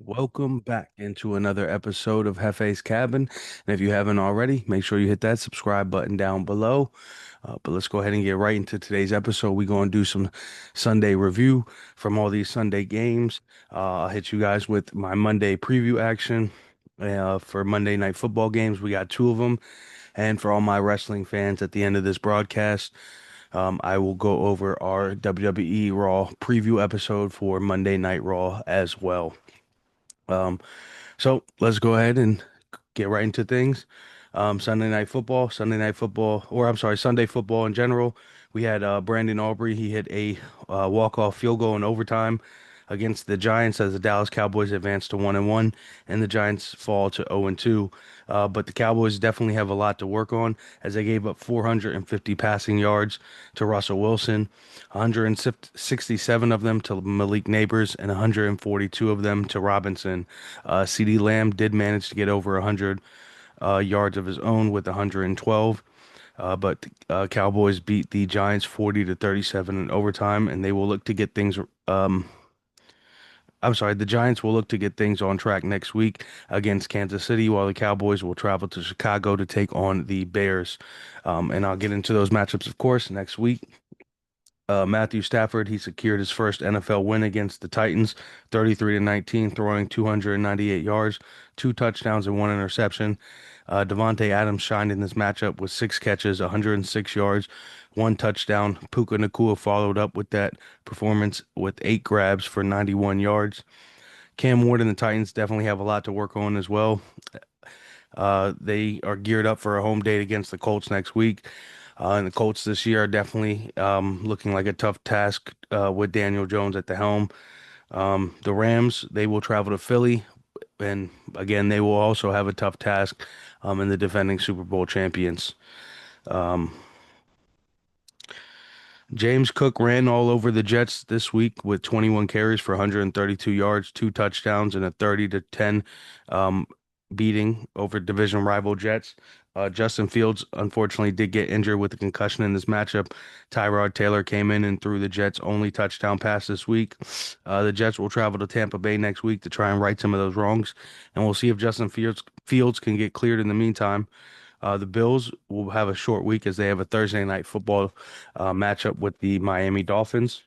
Welcome back into another episode of Hefe's Cabin. And if you haven't already, make sure you hit that subscribe button down below. But let's go ahead and get right into today's episode. We're going to do some Sunday review from all these Sunday games. I'll hit you guys with my Monday preview action. For Monday night football games, we got two of them. And for all my wrestling fans at the end of this broadcast, I will go over our WWE Raw preview episode for Monday Night Raw as well. Um, so let's go ahead and get right into things. Sunday night football, or I'm sorry, Sunday football in general. We had Brandon Aubrey. He hit a walk-off field goal in overtime against the Giants as the Dallas Cowboys advance to 1-1, and the Giants fall to 0-2. But the Cowboys definitely have a lot to work on as they gave up 450 passing yards to Russell Wilson, 167 of them to Malik Neighbors, and 142 of them to Robinson. CeeDee Lamb did manage to get over 100 yards of his own with 112. But Cowboys beat the Giants 40 to 37 in overtime, and they will look to get things. I'm sorry, the Giants will look to get things on track next week against Kansas City, while the Cowboys will travel to Chicago to take on the Bears. And I'll get into those matchups, of course, next week. Matthew Stafford, he secured his first NFL win against the Titans, 33 to 19, throwing 298 yards, two touchdowns and one interception. Devontae Adams shined in this matchup with six catches, 106 yards, one touchdown. Puka Nacua followed up with that performance with eight grabs for 91 yards. Cam Ward and the Titans definitely have a lot to work on as well. They are geared up for a home date against the Colts next week. And the Colts this year are definitely looking like a tough task with Daniel Jones at the helm. The Rams, they will travel to Philly, and again, they will also have a tough task in the defending Super Bowl champions. Um, James Cook ran all over the Jets this week with 21 carries for 132 yards, two touchdowns, and a 30 to 10 um, beating over division rival Jets. Justin Fields unfortunately did get injured with a concussion in this matchup. Tyrod Taylor came in and threw the Jets' only touchdown pass this week. The Jets will travel to Tampa Bay next week to try and right some of those wrongs, and we'll see if Justin Fields can get cleared in the meantime. The Bills will have a short week as they have a Thursday night football matchup with the Miami Dolphins.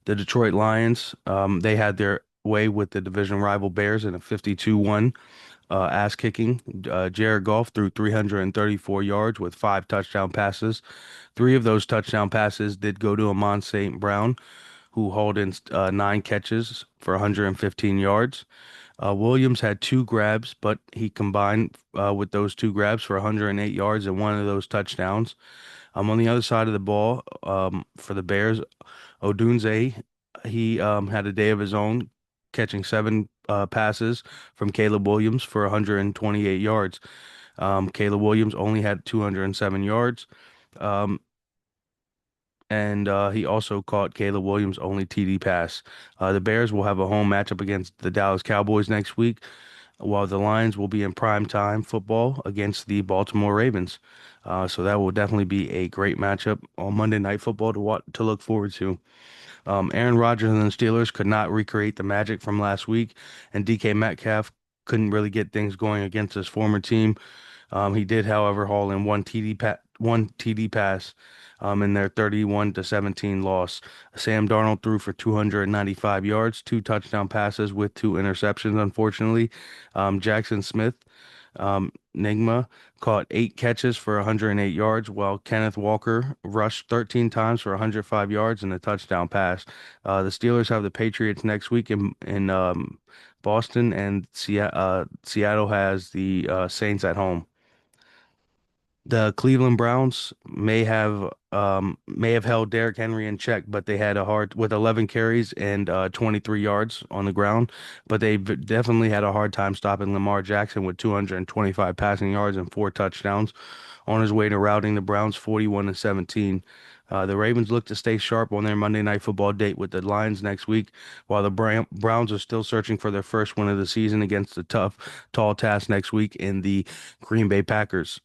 The Detroit Lions, they had their way with the division rival Bears in a 52-1 ass kicking. Jared Goff threw 334 yards with five touchdown passes. Three of those touchdown passes did go to Amon St. Brown, who hauled in nine catches for 115 yards. Williams had two grabs, but he combined with those two grabs for 108 yards and one of those touchdowns. On the other side of the ball, for the Bears, Odunze, he had a day of his own, catching seven passes from Caleb Williams for 128 yards. Caleb Williams only had 207 yards. Um, and he also caught Caleb Williams' only TD pass. The Bears will have a home matchup against the Dallas Cowboys next week, while the Lions will be in prime time football against the Baltimore Ravens. So that will definitely be a great matchup on Monday Night Football to look forward to. Aaron Rodgers and the Steelers could not recreate the magic from last week, and DK Metcalf couldn't really get things going against his former team. He did, however, haul in one TD pass in their 31 to 17 loss. Sam Darnold threw for 295 yards, two touchdown passes with two interceptions, unfortunately. Jackson Smith, Nigma, caught eight catches for 108 yards, while Kenneth Walker rushed 13 times for 105 yards and a touchdown pass. The Steelers have the Patriots next week in Boston, and Seattle has the Saints at home. The Cleveland Browns may have held Derrick Henry in check, but they had a hard with 11 carries and 23 yards on the ground. But they definitely had a hard time stopping Lamar Jackson with 225 passing yards and four touchdowns on his way to routing the Browns 41 to 17. The Ravens look to stay sharp on their Monday Night Football date with the Lions next week, while the Browns are still searching for their first win of the season against the tough, tall task next week in the Green Bay Packers.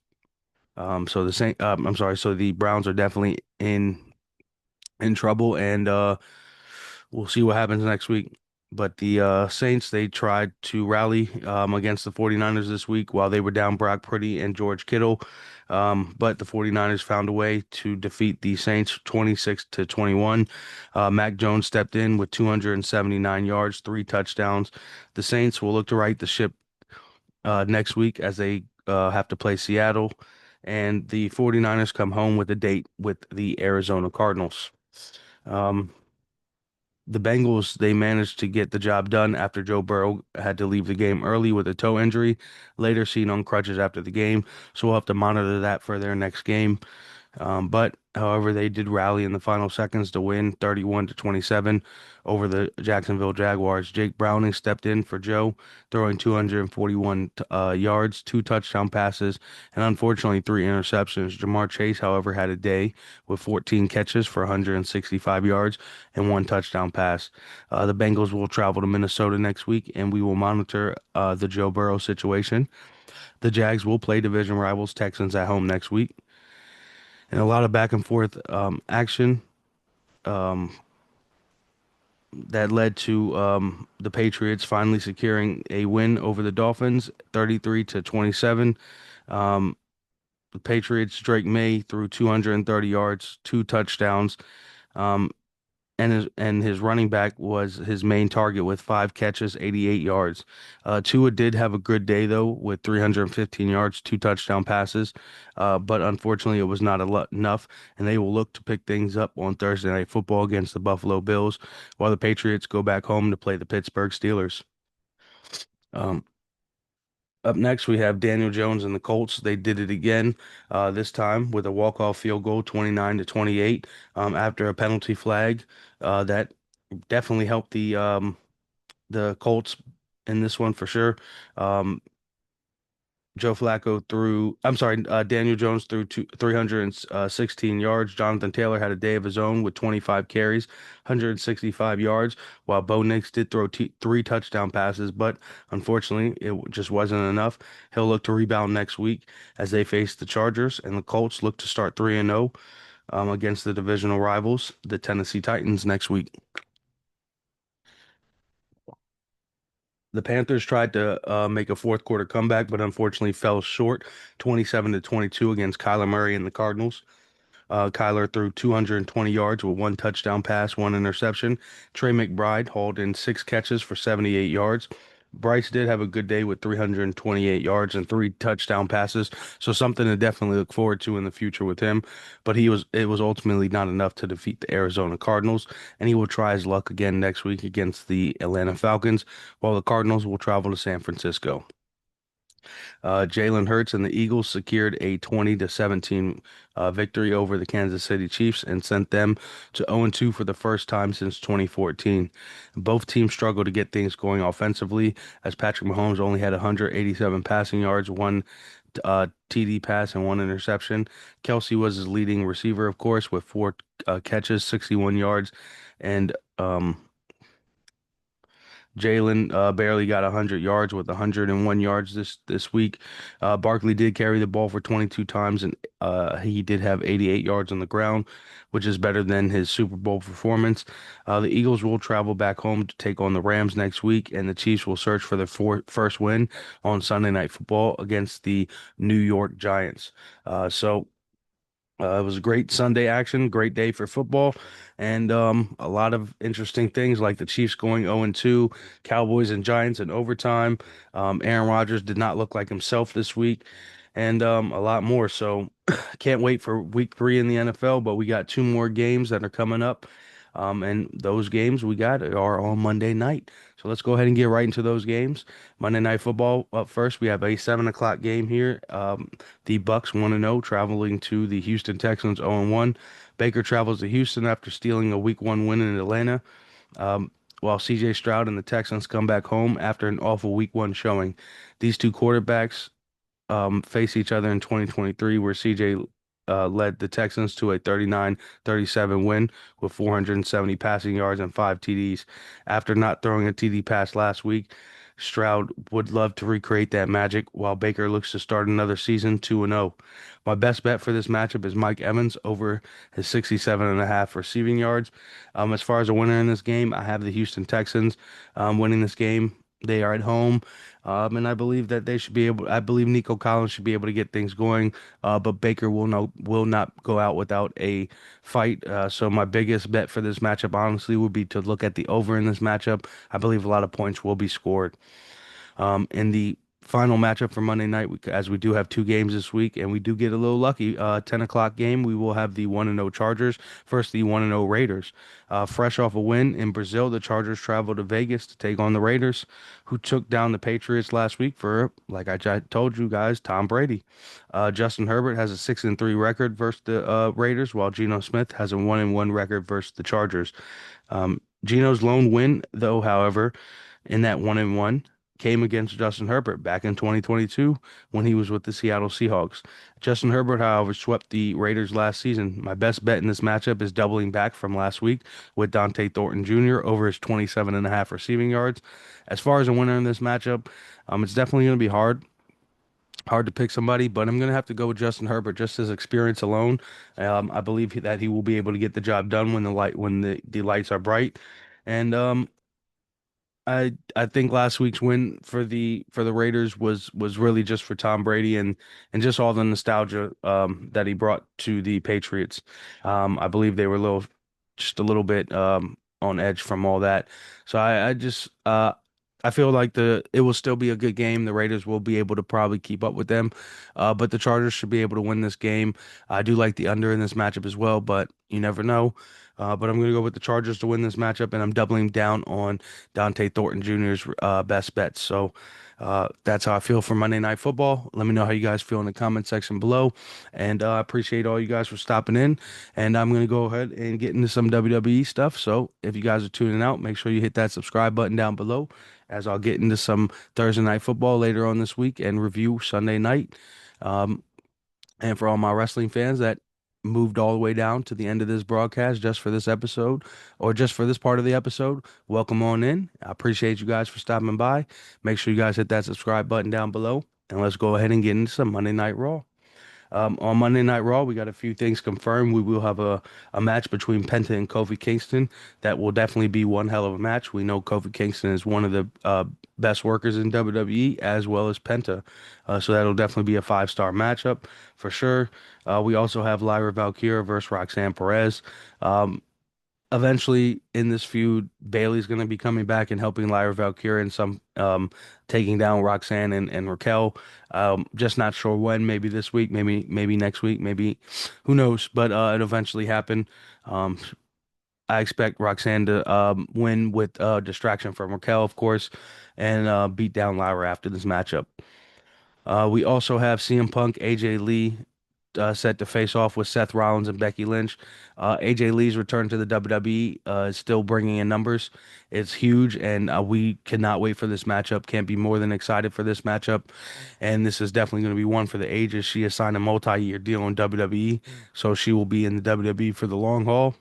So the Browns are definitely in trouble, and we'll see what happens next week. But the Saints, they tried to rally against the 49ers this week while they were down Brock Purdy and George Kittle. But the 49ers found a way to defeat the Saints 26 to 21. Mac Jones stepped in with 279 yards, three touchdowns. The Saints will look to right the ship next week as they have to play Seattle. And the 49ers come home with a date with the Arizona Cardinals. Um, the Bengals, they managed to get the job done after Joe Burrow had to leave the game early with a toe injury, later seen on crutches after the game. So we'll have to monitor that for their next game. But however, they did rally in the final seconds to win 31 to 27 over the Jacksonville Jaguars. Jake Browning stepped in for Joe, throwing 241 yards, two touchdown passes, and unfortunately three interceptions. Jamar Chase, however, had a day with 14 catches for 165 yards and one touchdown pass. The Bengals will travel to Minnesota next week, and we will monitor the Joe Burrow situation. The Jags will play division rivals Texans at home next week and a lot of back and forth action um, that led to the Patriots finally securing a win over the Dolphins, 33 to 27. Um, the Patriots, Drake May threw 230 yards, two touchdowns. Um, and his running back was his main target with five catches, 88 yards. Tua did have a good day though with 315 yards, two touchdown passes, but unfortunately it was not enough, and they will look to pick things up on Thursday Night Football against the Buffalo Bills, while the Patriots go back home to play the Pittsburgh Steelers. Um, Up next, we have Daniel Jones and the Colts. They did it again, this time with a walk-off field goal, 29 to 28, after a penalty flag. That definitely helped the Colts in this one for sure. Um, Joe Flacco threw, I'm sorry, Daniel Jones threw 316 yards. Jonathan Taylor had a day of his own with 25 carries, 165 yards, while Bo Nix did throw t three touchdown passes, but unfortunately, just wasn't enough. He'll look to rebound next week as they face the Chargers, and the Colts look to start 3-0 against the divisional rivals, the Tennessee Titans, next week. The Panthers tried to make a fourth quarter comeback, but unfortunately fell short, 27 to 22 against Kyler Murray and the Cardinals. Kyler threw 220 yards with one touchdown pass, one interception. Trey McBride hauled in six catches for 78 yards. Bryce did have a good day with 328 yards and three touchdown passes, so something to definitely look forward to in the future with him. But it was ultimately not enough to defeat the Arizona Cardinals, and he will try his luck again next week against the Atlanta Falcons, while the Cardinals will travel to San Francisco. Jalen Hurts and the Eagles secured a 20 to 17 victory over the Kansas City Chiefs and sent them to 0-2 for the first time since 2014. Both teams struggled to get things going offensively as Patrick Mahomes only had 187 passing yards, one TD pass, and one interception. Kelsey was his leading receiver, of course, with four catches, 61 yards, and Jalen barely got 100 yards with 101 yards this week. Barkley did carry the ball for 22 times, and he did have 88 yards on the ground, which is better than his Super Bowl performance. The Eagles will travel back home to take on the Rams next week, and the Chiefs will search for their first win on Sunday Night Football against the New York Giants. It was a great Sunday action, great day for football, and a lot of interesting things like the Chiefs going 0-2, Cowboys and Giants in overtime. Aaron Rodgers did not look like himself this week, and a lot more. So can't wait for week 3 in the NFL, but we got two more games that are coming up. And those games we got are on Monday night. So let's go ahead and get right into those games. Monday Night Football up first. We have a 7 o'clock game here. The Bucks 1-0 traveling to the Houston Texans 0-1. Baker travels to Houston after stealing a Week 1 win in Atlanta. While CJ Stroud and the Texans come back home after an awful Week 1 showing. These two quarterbacks face each other in 2023, where CJ led the Texans to a 39-37 win with 470 passing yards and five TDs. After not throwing a TD pass last week, Stroud would love to recreate that magic while Baker looks to start another season 2-0. My best bet for this matchup is Mike Evans over his 67.5 receiving yards. As far as a winner in this game, I have the Houston Texans winning this game. They are at home, and I believe that they should be able. I believe Nico Collins should be able to get things going, but Baker will not go out without a fight. So my biggest bet for this matchup, honestly, would be to look at the over in this matchup. I believe a lot of points will be scored. In the final matchup for Monday night, as we do have two games this week, and we do get a little lucky. 10 o'clock game, we will have the 1-0 Chargers versus the 1-0 Raiders. Fresh off a win in Brazil, the Chargers travel to Vegas to take on the Raiders, who took down the Patriots last week for, like I told you guys, Tom Brady. Justin Herbert has a 6-3 record versus the Raiders, while Geno Smith has a 1-1 record versus the Chargers. Geno's lone win, though, however, in that 1-1 came against Justin Herbert back in 2022 when he was with the Seattle Seahawks. Justin Herbert, however, swept the Raiders last season. My best bet in this matchup is doubling back from last week with Dante Thornton Jr. over his 27.5 receiving yards. As far as a winner in this matchup, it's definitely going to be hard to pick somebody, but I'm going to have to go with Justin Herbert just his experience alone. I believe that he will be able to get the job done when the lights are bright. And I think last week's win for the Raiders was really just for Tom Brady and just all the nostalgia that he brought to the Patriots. I believe they were just a little bit on edge from all that. So I just I feel like the it will still be a good game. The Raiders will be able to probably keep up with them, but the Chargers should be able to win this game. I do like the under in this matchup as well, but you never know. But I'm going to go with the Chargers to win this matchup, and I'm doubling down on Dante Thornton Jr.'s best bets. So that's how I feel for Monday Night Football. Let me know how you guys feel in the comment section below. And I appreciate all you guys for stopping in. And I'm going to go ahead and get into some WWE stuff. So if you guys are tuning out, make sure you hit that subscribe button down below as I'll get into some Thursday Night Football later on this week and review Sunday night. Um, and for all my wrestling fans that moved all the way down to the end of this broadcast just for this episode or just for this part of the episode, welcome on in. I appreciate you guys for stopping by. Make sure you guys hit that subscribe button down below. And let's go ahead and get into some Monday Night Raw. On Monday Night Raw, we got a few things confirmed. We will have a match between Penta and Kofi Kingston. That will definitely be one hell of a match. We know Kofi Kingston is one of the best workers in WWE as well as Penta. So that'll definitely be a five-star matchup for sure. We also have Lyra Valkyria versus Roxanne Perez. Eventually in this feud, Bailey's going to be coming back and helping Lyra Valkyria in some taking down Roxanne and Raquel. Just not sure when. Maybe this week, maybe next week, maybe who knows. But it eventually happen. Um, I expect Roxanne to win with distraction from Raquel, of course, and beat down Lyra after this matchup. We also have CM Punk, AJ Lee set to face off with Seth Rollins and Becky Lynch. AJ Lee's return to the WWE is still bringing in numbers. It's huge, and we cannot wait for this matchup. Can't be more than excited for this matchup. And this is definitely going to be one for the ages. She has signed a multi-year deal in WWE, so she will be in the WWE for the long haul.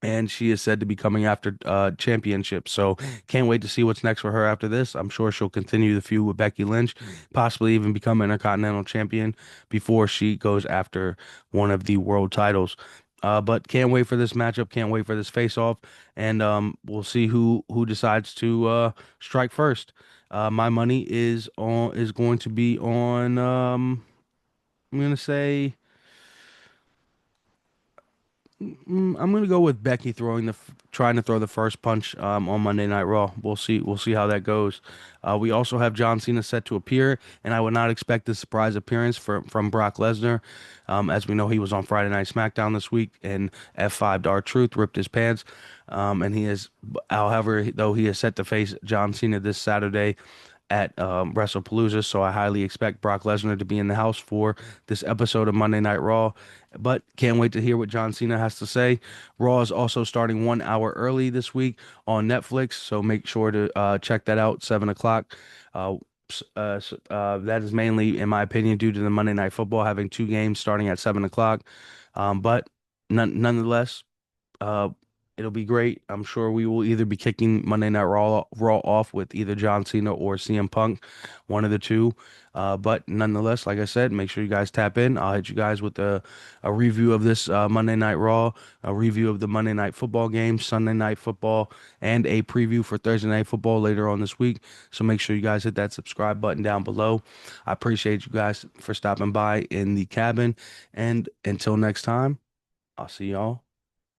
And she is said to be coming after championships. So can't wait to see what's next for her after this. I'm sure she'll continue the feud with Becky Lynch, possibly even become Intercontinental Champion before she goes after one of the world titles. But can't wait for this matchup. Can't wait for this face-off. And we'll see who decides to strike first. My money is going to be on I'm gonna say. I'm gonna go with Becky trying to throw the first punch on Monday Night Raw. We'll see. We'll see how that goes. We also have John Cena set to appear, and I would not expect a surprise appearance from Brock Lesnar. As we know, he was on Friday Night SmackDown this week, and F5 R-Truth ripped his pants. And he is, however, though he is set to face John Cena this Saturday at WrestlePalooza, so I highly expect Brock Lesnar to be in the house for this episode of Monday Night Raw. But can't wait to hear what John Cena has to say. Raw is also starting 1 hour early this week on Netflix, so make sure to check that out, 7 o'clock. That is mainly, in my opinion, due to the Monday Night Football having two games starting at 7 o'clock. But nonetheless, uh, It'll be great. I'm sure we will either be kicking Monday Night Raw off with either John Cena or CM Punk, one of the two. But nonetheless, like I said, make sure you guys tap in. I'll hit you guys with a review of this Monday Night Raw, a review of the Monday Night Football game, Sunday Night Football, and a preview for Thursday Night Football later on this week. So make sure you guys hit that subscribe button down below. I appreciate you guys for stopping by in the cabin. And until next time, I'll see y'all